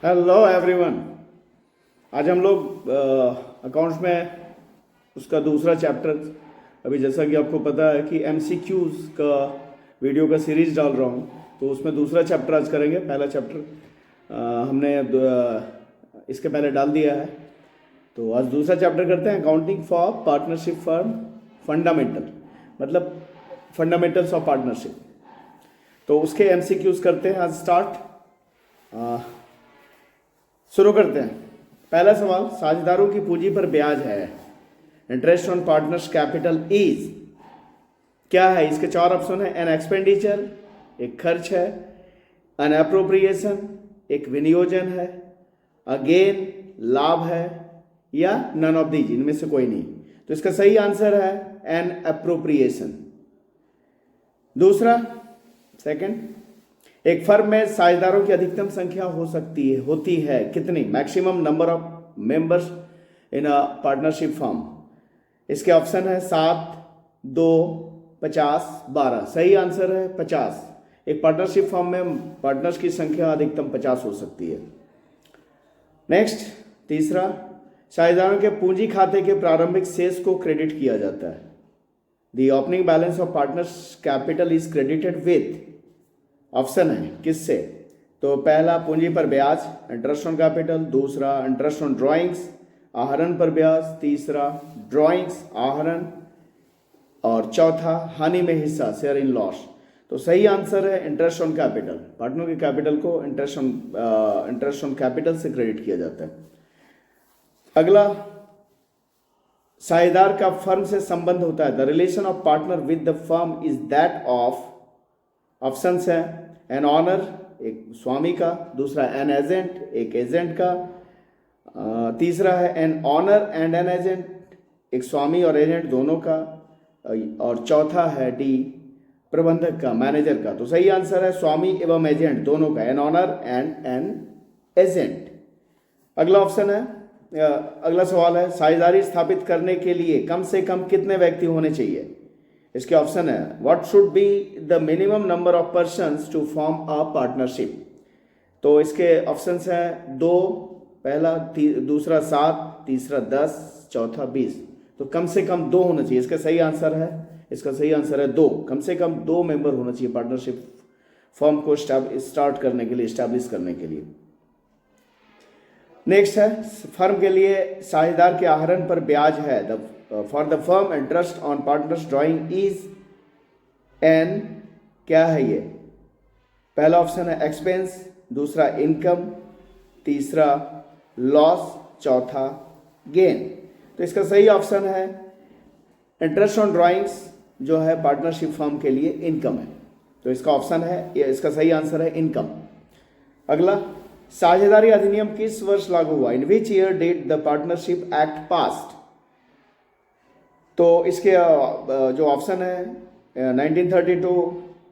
Hello everyone. आज हम लोग अकाउंट्स में उसका दूसरा चैप्टर, अभी जैसा कि आपको पता है कि एमसीक्यूज़ का वीडियो का सीरीज डाल रहा हूँ, तो उसमें दूसरा चैप्टर आज करेंगे। पहला चैप्टर हमने इसके पहले डाल दिया है, तो आज दूसरा चैप्टर करते हैं, accounting for partnership firm fundamental, मतलब फंडामेंटल्स ऑफ पार्टनरशिप। तो उसके एमसीक्यूज़ करते हैं आज स्टार्ट। शुरू करते हैं। पहला सवाल, साझेदारों की पूंजी पर ब्याज है, interest on partners capital is, क्या है? इसके चार ऑप्शन है। एन एक्सपेंडिचर, एक खर्च है, एन अप्रोप्रिएशन, एक विनियोजन है, अगेन लाभ है, या नन ऑफ दीज, इनमें से कोई नहीं। तो इसका सही आंसर है एन अप्रोप्रिएशन। दूसरा, सेकंड, एक फर्म में साझेदारों की अधिकतम संख्या होती है कितनी? Maximum number of members in a partnership firm. इसके ऑप्शन है 7, 2, 50, 12। सही आंसर है 50। एक पार्टनरशिप फर्म में पार्टनर्स की संख्या अधिकतम 50 हो सकती है। नेक्स्ट, तीसरा, साझेदारों के पूंजी खाते के प्रारंभिक शेष को क्रेडिट किया जाता है। The opening balance of partners capital is credited with, option है किससे? तो पहला, पूंजी पर ब्याज, इंटरेस्ट ऑन कैपिटल। दूसरा, इंटरेस्ट ऑन ड्राइंग्स, आहरण पर ब्याज। तीसरा, ड्राइंग्स, आहरण। और चौथा, हानि में हिस्सा, शेयर इन लॉस। तो सही आंसर है इंटरेस्ट ऑन कैपिटल। पार्टनर के कैपिटल को इंटरेस्ट ऑन कैपिटल से क्रेडिट किया जाता है। अगला, साझेदार का फर्म से संबंध होता है। The relation of partner with the firm is that of, option है एन ऑनर, एक स्वामी का। दूसरा, एन एजेंट, एक एजेंट का। तीसरा है an owner and an agent, एक स्वामी और एजेंट दोनों का। और चौथा है डी, प्रबंधक का, मैनेजर का। तो सही आंसर है स्वामी एवं एजेंट दोनों का, an owner and an agent. अगला ऑप्शन है, अगला सवाल है, साझेदारी स्थापित करने के लिए कम से कम कितने व्यक्ति होने चाहिए? इसके ऑप्शन है, what should be the minimum number of persons to form a partnership. तो इसके ऑप्शंस हैं 2, पहला, दूसरा 7, तीसरा 10, चौथा 20। तो कम से कम 2 होना चाहिए। इसका सही आंसर है 2। कम से कम 2 मेंबर होना चाहिए पार्टनरशिप फॉर्म को स्टार्ट करने के लिए, स्टैब्लिश करने के लिए। नेक्स्ट है, फर्म के लिए साझेदार के आहरण पर ब्याज है। For the firm interest on partners drawing is an, क्या है ये? पहला ऑप्शन है एक्सपेंस, दूसरा इनकम, तीसरा लॉस, चौथा गेन। तो इसका सही ऑप्शन है इंटरेस्ट ऑन ड्राइंग्स, जो है पार्टनरशिप फर्म के लिए इनकम है। तो इसका ऑप्शन है, इसका सही आंसर है इनकम। अगला, साझेदारी अधिनियम किस वर्ष लागू हुआ? In which year did the partnership act passed? तो इसके जो ऑप्शन है 1932,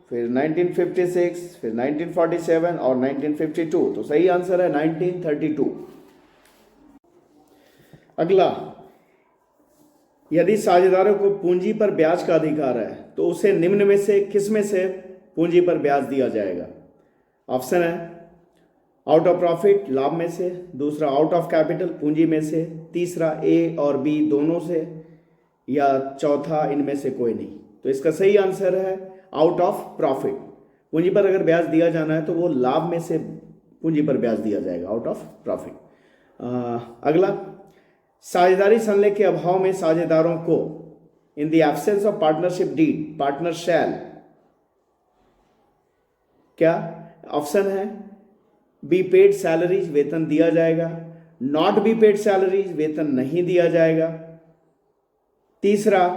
फिर 1956, फिर 1947 और 1952। तो सही आंसर है 1932। अगला, यदि साझेदारों को पूंजी पर ब्याज का अधिकार है तो उसे निम्न में से किस में से पूंजी पर ब्याज दिया जाएगा? ऑप्शन है आउट ऑफ प्रॉफिट, लाभ में से। दूसरा, आउट ऑफ कैपिटल, पूंजी में से। तीसरा, ए और बी दोनों से। या चौथा, इनमें से कोई नहीं। तो इसका सही आंसर है आउट ऑफ प्रॉफिट। पूंजी पर अगर ब्याज दिया जाना है तो वो लाभ में से पूंजी पर ब्याज दिया जाएगा, आउट ऑफ प्रॉफिट। अगला, साझेदारी संलेख के अभाव में साझेदारों को, in the absence of partnership deed, partner shall, क्या? ऑप्शन है बी पेड सैलरीज, वेतन दिया जाएगा। नॉट बी पेड सैलरीज, वेतन नहीं दिया जाएगा। तीसरा,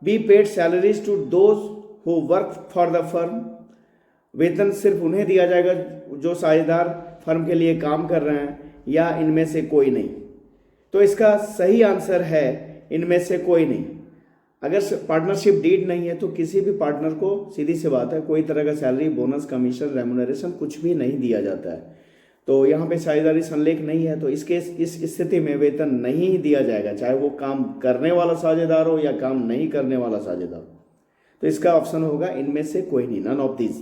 be paid salaries to those who work for the firm, वेतन सिर्फ उन्हें दिया जाएगा जो साझेदार फर्म के लिए काम कर रहे हैं, या इनमें से कोई नहीं। तो इसका सही आंसर है इनमें से कोई नहीं। अगर पार्टनरशिप डीड नहीं है तो किसी भी पार्टनर को, सीधी सी बात है, कोई तरह का सैलरी, बोनस, कमीशन, रेमुनरेशन कुछ भी नहीं दिया जाता है। तो यहाँ पे साझेदारी संलेख नहीं है, तो इस स्थिति में वेतन नहीं दिया जाएगा, चाहे वो काम करने वाला साझेदार हो या काम नहीं करने वाला साझेदार। तो इसका ऑप्शन होगा इनमें से कोई नहीं, नन ऑफ दीज।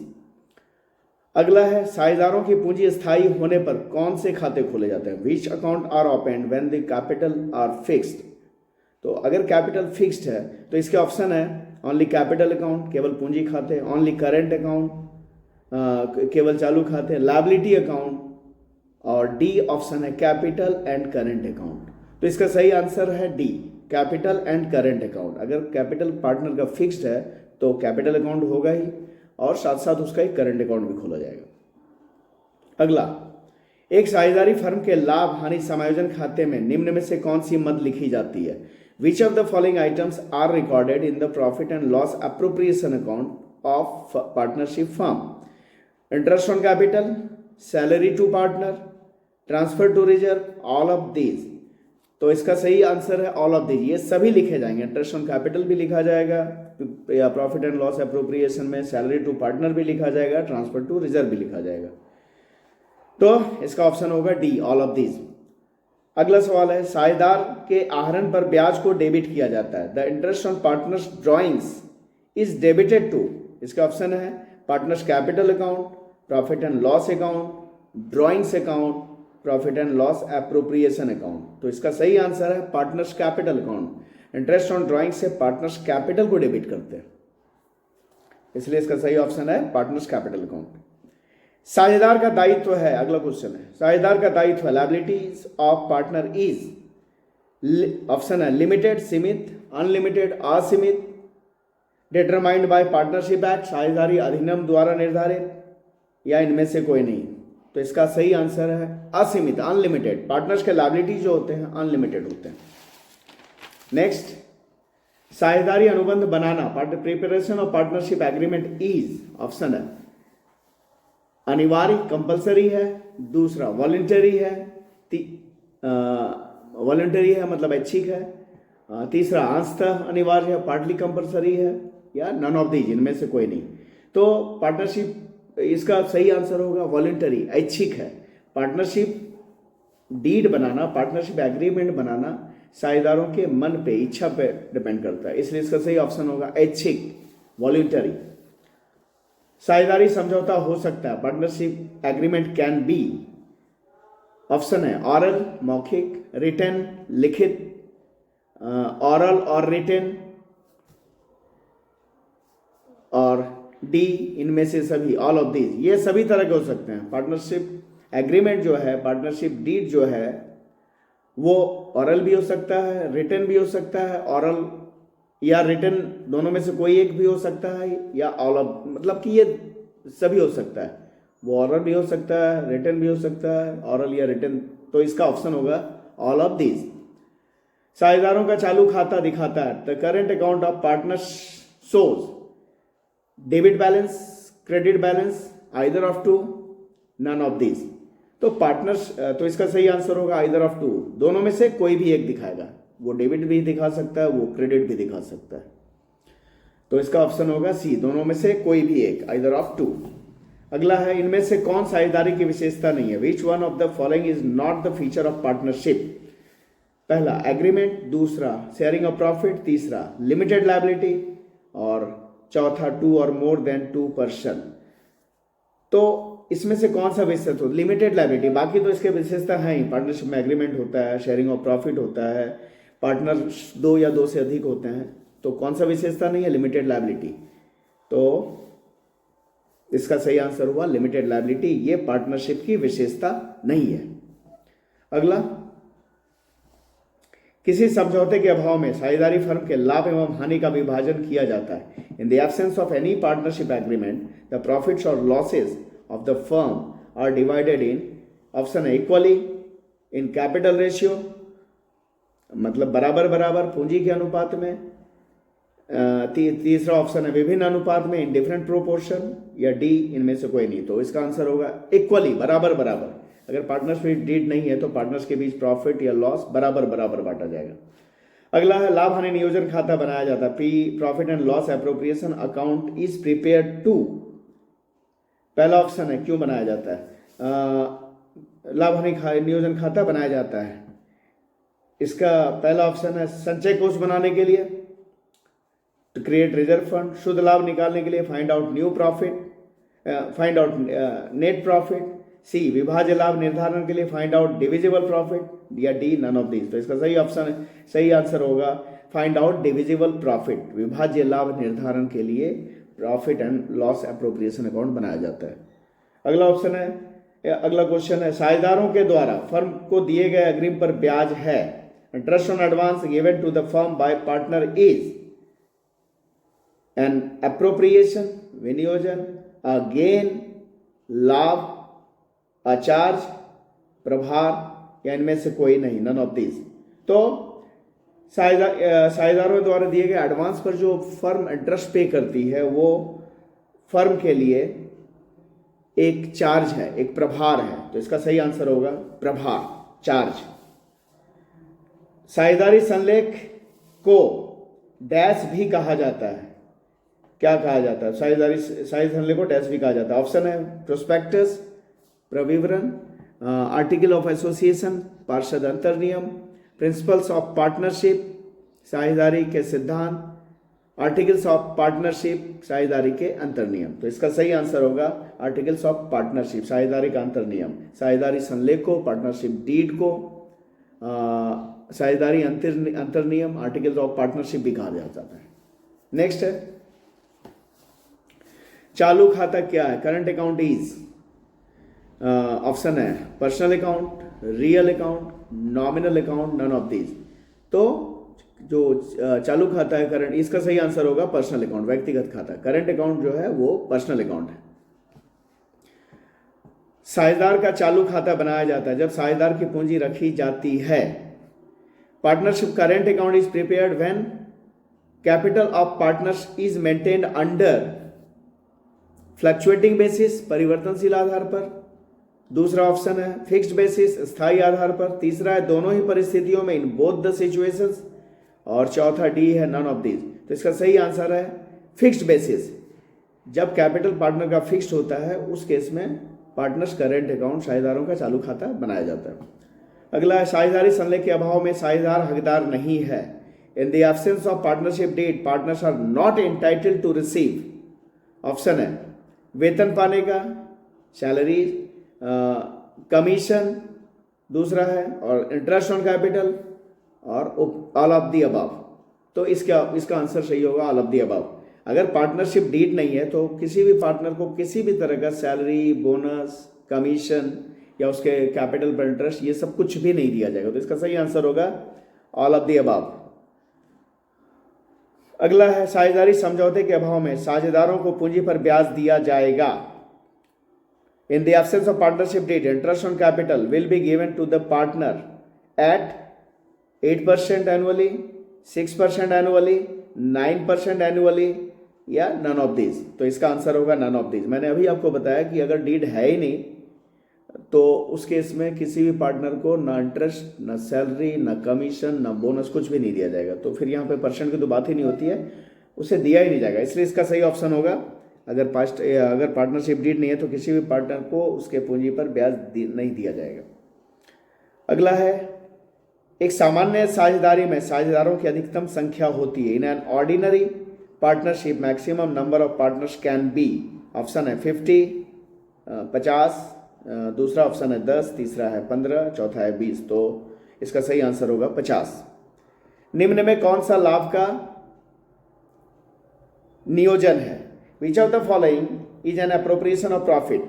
अगला है साझेदारों की पूंजी स्थायी होने पर कौन से खाते खोले जाते हैं? Which account are open when the capital are fixed. तो अगर कैपिटल फिक्स्ड है तो इसके ऑप्शन है ओनली कैपिटल अकाउंट, केवल पूंजी खाते, ओनली करेंट अकाउंट, केवल चालू खाते, लायबिलिटी अकाउंट, और डी ऑप्शन है कैपिटल एंड करेंट अकाउंट। तो इसका सही आंसर है D, capital and current account. अगर कैपिटल पार्टनर का फिक्स्ड है तो कैपिटल अकाउंट होगा ही, और साथ साथ उसका एक करंट अकाउंट भी खोला जाएगा। अगला, एक साझेदारी फर्म के लाभ हानि समायोजन खाते में निम्न में से कौन सी मद लिखी जाती है? Which of the following items are recorded in the profit and loss appropriation account of partnership firm? Interest on capital, salary to partner, transfer to reserve, all of these. तो इसका सही आंसर है ऑल ऑफ दीज, ये सभी लिखे जाएंगे। Interest on capital भी लिखा जाएगा या प्रॉफिट एंड लॉस अप्रोप्रिएशन में, सैलरी टू पार्टनर भी लिखा जाएगा, ट्रांसफर टू रिजर्व भी लिखा जाएगा। तो इसका ऑप्शन होगा डी, ऑल ऑफ दीज। अगला सवाल है साझेदार के आहरण पर ब्याज को डेबिट किया जाता है। The interest on partners drawings is debited to. इसका ऑप्शन है partners capital account, profit and loss account, drawings account, profit and loss appropriation account. तो इसका सही आंसर है partners capital account. Interest on drawing से पार्टनर्स कैपिटल को debit करते हैं, इसलिए इसका सही ऑप्शन है पार्टनर्स कैपिटल अकाउंट। साझेदार का दायित्व है, अगला क्वेश्चन है, साझेदार का दायित्व liabilities of partner is, option है लिमिटेड, सीमित, अनलिमिटेड, असीमित, डिटरमाइंड बाय पार्टनरशिप एक्ट, साझेदारी अधिनियम द्वारा निर्धारित, या इनमें से कोई नहीं। तो इसका सही आंसर है असीमित, अनलिमिटेड। पार्टनर्स के लायबिलिटी जो होते हैं अनलिमिटेड होते हैं। नेक्स्ट, साझेदारी अनुबंध बनाना, preparation of partnership agreement is, option है अनिवार्य, कंपलसरी है, दूसरा वॉलंटरी है, वॉलंटरी है मतलब ऐच्छिक है, तीसरा अंशतः अनिवार्य है, पार्टली कंपलसरी है, या नन ऑफ दीज, इनमें से कोई नहीं। तो पार्टनरशिप, इसका सही आंसर होगा वॉलंटरी, ऐच्छिक है। पार्टनरशिप डीड बनाना, पार्टनरशिप एग्रीमेंट बनाना साझेदारों के मन पे, इच्छा पे डिपेंड करता है, इसलिए इसका सही ऑप्शन होगा ऐच्छिक, वॉलंटरी। साझेदारी समझौता हो सकता है, partnership agreement can be, option है ऑरल, मौखिक, रिटन, लिखित, ऑरल और रिटन, और डी इनमें से सभी, ऑल ऑफ दीज। ये सभी तरह के हो सकते हैं। पार्टनरशिप एग्रीमेंट जो है, पार्टनरशिप डीड जो है, वो ऑरल भी हो सकता है, रिटन भी हो सकता है, ऑरल या रिटन दोनों में से कोई एक भी हो सकता है, या ऑल ऑफ, मतलब कि ये सभी हो सकता है। वो ऑरल भी हो सकता है, रिटन भी हो सकता है, ऑरल या रिटन। तो इसका ऑप्शन होगा ऑल ऑफ दीज। साझेदारों का चालू खाता दिखाता है, the current account of partners shows debit balance, credit balance, either of two, none of these. तो पार्टनर्स, तो इसका सही आंसर होगा आइदर ऑफ टू, दोनों में से कोई भी एक दिखाएगा। वो डेबिट भी दिखा सकता है, वो क्रेडिट भी दिखा सकता है। तो इसका ऑप्शन होगा सी, दोनों में से कोई भी एक, आइदर ऑफ टू। अगला है, इनमें से कौन साझेदारी की विशेषता नहीं है? Which one of the following is not the feature of partnership? पहला एग्रीमेंट, दूसरा शेयरिंग ऑफ प्रॉफिट, तीसरा लिमिटेड लायबिलिटी, और चौथा टू और मोर देन टू पर्सन। तो इसमें से कौन सा विशेषता हो? Limited liability. बाकी तो इसके विशेषता है ही, पार्टनरशिप में एग्रीमेंट होता है, शेयरिंग ऑफ प्रॉफिट होता है, पार्टनर दो या दो से अधिक होते हैं। तो कौन सा विशेषता नहीं है? Limited liability. तो इसका सही आंसर हुआ लिमिटेड लायबिलिटी, ये पार्टनरशिप की विशेषता नहीं है। अगला, किसी समझौते के अभाव में साझेदारी फर्म के लाभ एवं हानि का विभाजन किया जाता है। In the absence of any partnership agreement, the profits और losses of the firm are divided in, option है इक्वली, इन कैपिटल रेशियो, मतलब बराबर बराबर पूंजी के अनुपात में, तीसरा ऑप्शन है विभिन्न अनुपात में, इन डिफरेंट प्रोपोर्शन, या डी इनमें से कोई नहीं। तो इसका आंसर होगा इक्वली, बराबर बराबर। अगर पार्टनरशिप डीड नहीं है तो पार्टनर्स के बीच प्रॉफिट या लॉस बराबर बराबर बांटा जाएगा। अगला है, लाभ हानि नियोजन खाता बनाया जाता है। Profit and loss appropriation account is prepared to, पहला ऑप्शन है क्यों बनाया जाता है? लाभ हानि नियोजन खाता बनाया जाता है, इसका पहला ऑप्शन है संचय कोष बनाने के लिए, टू क्रिएट रिजर्व फंड, शुद्ध लाभ निकालने के लिए, find out new profit, find out net profit, C विभाज्य लाभ निर्धारण के लिए फाइंड आउट डिविजिबल प्रॉफिट, या डी नन ऑफ दीज। तो इसका सही ऑप्शन है, सही आंसर होगा फाइंड आउट डिविजिबल प्रॉफिट। विभाज्य लाभ निर्धारण के लिए profit and loss appropriation account बनाया जाता है। अगला ऑप्शन है, अगला क्वेश्चन है, साझेदारों के द्वारा फर्म को दिए गए अग्रिम पर ब्याज है। Interest on advance given to the firm by partner is an appropriation, विनियोजन, अ गेन, लाभ, अ चार्ज, प्रभार, या इनमें से कोई नहीं, नन ऑफ दिस। तो साझेदारों द्वारा दिए गए एडवांस पर जो फर्म इंटरेस्ट पे करती है वो फर्म के लिए एक चार्ज है, एक प्रभार है। तो इसका सही आंसर होगा प्रभार, चार्ज। साझेदारी संलेख को डैश भी कहा जाता है। क्या कहा जाता है? साझेदारी संलेख को डैश भी कहा जाता है। ऑप्शन है प्रोस्पेक्टस, प्रविवरण, आर्टिकल ऑफ एसोसिएशन, पार्षद अंतर्नियम, प्रिंसिपल्स ऑफ पार्टनरशिप, साझेदारी के सिद्धांत, आर्टिकल्स ऑफ पार्टनरशिप, साझेदारी के अंतर्नियम। तो इसका सही आंसर होगा आर्टिकल्स ऑफ पार्टनरशिप, साझेदारी का अंतर्नियम। साझेदारी संलेख को, पार्टनरशिप डीड को, साझेदारी अंतर्नियम, आर्टिकल्स ऑफ पार्टनरशिप भी कहा जाता है। नेक्स्ट है, चालू खाता क्या है? करंट अकाउंट इज, ऑप्शन है personal account, real account, nominal account, none of these. तो जो चालू खाता है करंट, इसका सही आंसर होगा पर्सनल अकाउंट, व्यक्तिगत खाता। करंट अकाउंट जो है वो पर्सनल अकाउंट है। साझेदार का चालू खाता बनाया जाता है जब साझेदार की पूंजी रखी जाती है। Partnership current account is prepared when capital of partners is maintained under fluctuating basis, परिवर्तनशील आधार पर। दूसरा ऑप्शन है फिक्स्ड बेसिस, स्थायी आधार पर। तीसरा है दोनों ही परिस्थितियों में, इन बोथ द सिचुएशंस। और चौथा डी है नन ऑफ दीज। तो इसका सही आंसर है फिक्स्ड बेसिस। जब कैपिटल पार्टनर का फिक्स्ड होता है उस केस में पार्टनर्स करेंट अकाउंट, साझेदारों का चालू खाता बनाया जाता है। अगला है, साझेदारी संलेख के अभाव में साझेदार हकदार नहीं है। In the absence of partnership deed partners are not entitled to receive. Option है वेतन पाने का, सैलरी, कमीशन, दूसरा है और इंटरेस्ट ऑन कैपिटल, और ऑल ऑफ दी अबव। तो इसका आंसर सही होगा ऑल ऑफ दी अबव। अगर पार्टनरशिप डीड नहीं है तो किसी भी पार्टनर को किसी भी तरह का सैलरी, बोनस, कमीशन या उसके कैपिटल पर इंटरेस्ट, ये सब कुछ भी नहीं दिया जाएगा। तो इसका सही आंसर होगा ऑल ऑफ दी अबव। अगला है, साझेदारी समझौते के अभाव में साझेदारों को पूंजी पर ब्याज दिया जाएगा। In the absence of partnership deed interest on capital will be given to the partner at 8% annually, 6% annually, 9% annually, या नन ऑफ दीज। तो इसका आंसर होगा नन ऑफ दीज। मैंने अभी आपको बताया कि अगर डीड है ही नहीं तो उस केस में किसी भी पार्टनर को ना इंटरेस्ट, ना सैलरी, ना कमीशन, ना बोनस, कुछ भी नहीं दिया जाएगा। तो फिर यहाँ पे परसेंट की तो बात ही नहीं होती है, उसे दिया ही नहीं जाएगा। इसलिए इसका सही ऑप्शन होगा, अगर पार्टनरशिप डीड नहीं है तो किसी भी पार्टनर को उसके पूंजी पर ब्याज नहीं दिया जाएगा। अगला है, एक सामान्य साझेदारी में साझेदारों की अधिकतम संख्या होती है। In an ordinary partnership maximum number of partners can be. Option है 50, 50, दूसरा ऑप्शन है 10, तीसरा है 15, चौथा है 20। तो इसका सही आंसर होगा 50। निम्न में कौन सा लाभ का नियोजन है? Which of the following is an appropriation of profit?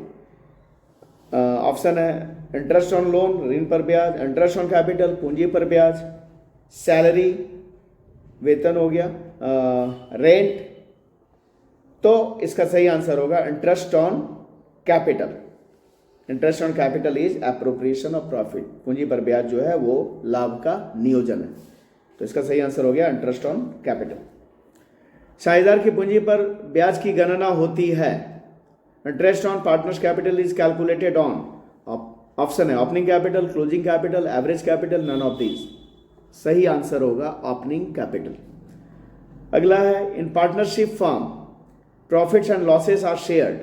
Option है इंटरेस्ट ऑन लोन, ऋण पर ब्याज, इंटरेस्ट ऑन कैपिटल, पूंजी पर ब्याज, सैलरी, वेतन हो गया, रेंट। तो इसका सही आंसर होगा interest on capital. Interest on capital is appropriation of profit. पूंजी पर ब्याज जो है वो लाभ का नियोजन है। तो इसका सही आंसर हो गया इंटरेस्ट ऑन कैपिटल। साझेदार की पूंजी पर ब्याज की गणना होती है। Interest on partners capital is calculated on, option है opening capital, closing capital, average capital, none of these. सही आंसर होगा ओपनिंग कैपिटल। अगला है, in partnership firm profits and losses are shared.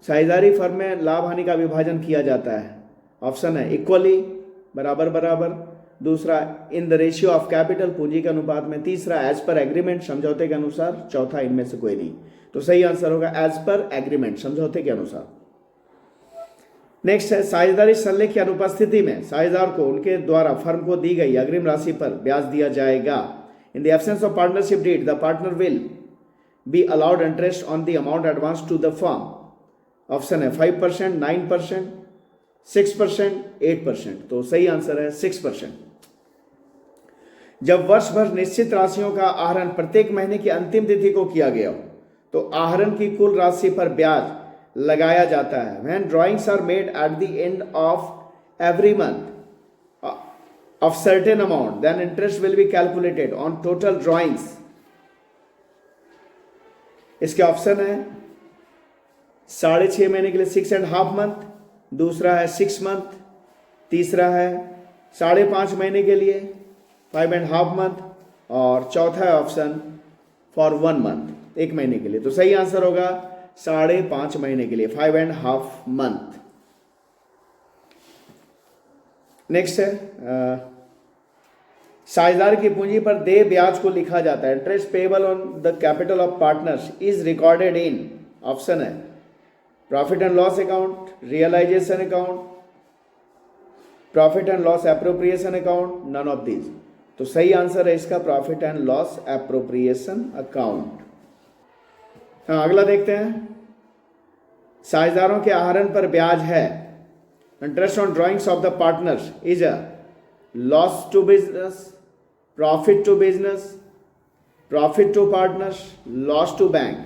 साझेदारी फर्म में लाभ हानि का विभाजन किया जाता है। ऑप्शन है इक्वली, बराबर बराबर, दूसरा in the ratio of capital, पूंजी के अनुपात में, तीसरा एज पर एग्रीमेंट, समझौते के अनुसार, चौथा इनमें से कोई नहीं। तो सही आंसर होगा एज पर एग्रीमेंट, समझौते के अनुसार। नेक्स्ट है साझेदारी संलेख की अनुपस्थिति में साझेदार को उनके द्वारा फर्म को दी गई अग्रिम राशि पर ब्याज दिया जाएगा। In the absence of partnership deed the partner will be allowed interest on the amount advance to the firm. Option है 5%, 9%, 6%, 8%। तो सही आंसर है 6%। जब वर्ष भर निश्चित राशियों का आहरण प्रत्येक महीने की अंतिम तिथि को किया गया हो तो आहरण की कुल राशि पर ब्याज लगाया जाता है। When drawings are made at the end of every month of certain amount, then interest will be calculated on total drawings. इसके ऑप्शन है 6.5 महीने के लिए 6.5 मंथ, दूसरा है 6 मंथ, तीसरा है 5.5 महीने के लिए 5.5 मंथ, और चौथा है ऑप्शन फॉर 1 मंथ, 1 महीने के लिए। तो सही आंसर होगा 5.5 महीने के लिए, 5.5 मंथ। नेक्स्ट है साझेदार की पूंजी पर देय ब्याज को लिखा जाता है। Interest payable on the capital of partners is recorded in, option है profit and loss account, realisation account, profit and loss appropriation account, none of these. तो सही आंसर है इसका profit and loss appropriation account. हाँ, अगला देखते हैं। साझेदारों के आहरण पर ब्याज है। Interest on drawings of the partners is a loss to business, profit to business, profit to partners, loss to bank.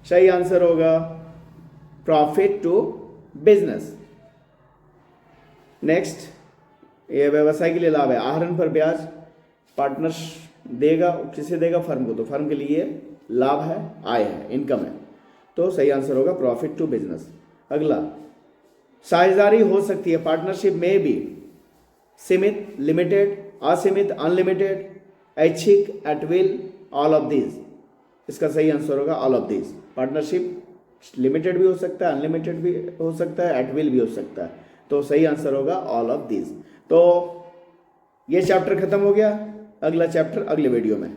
सही आंसर होगा प्रॉफिट टू बिजनेस। नेक्स्ट, ये व्यवसाय के लिए लाभ है। आहरण पर ब्याज पार्टनर्स देगा, किसे देगा? फर्म को। तो फर्म के लिए लाभ है, आय है, इनकम है। तो सही आंसर होगा प्रॉफिट टू बिजनेस। अगला, साझेदारी हो सकती है पार्टनरशिप में भी सीमित, लिमिटेड, असीमित, अनलिमिटेड, ऐच्छिक, at will, all of these. इसका सही आंसर होगा all of these. Partnership limited भी हो सकता है, अनलिमिटेड भी हो सकता है, एट विल भी हो सकता है। तो सही आंसर होगा ऑल ऑफ दीज। तो ये चैप्टर खत्म हो गया। अगला चैप्टर अगले वीडियो में।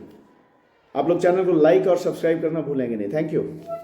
आप लोग चैनल को लाइक और सब्सक्राइब करना भूलेंगे नहीं। Thank you.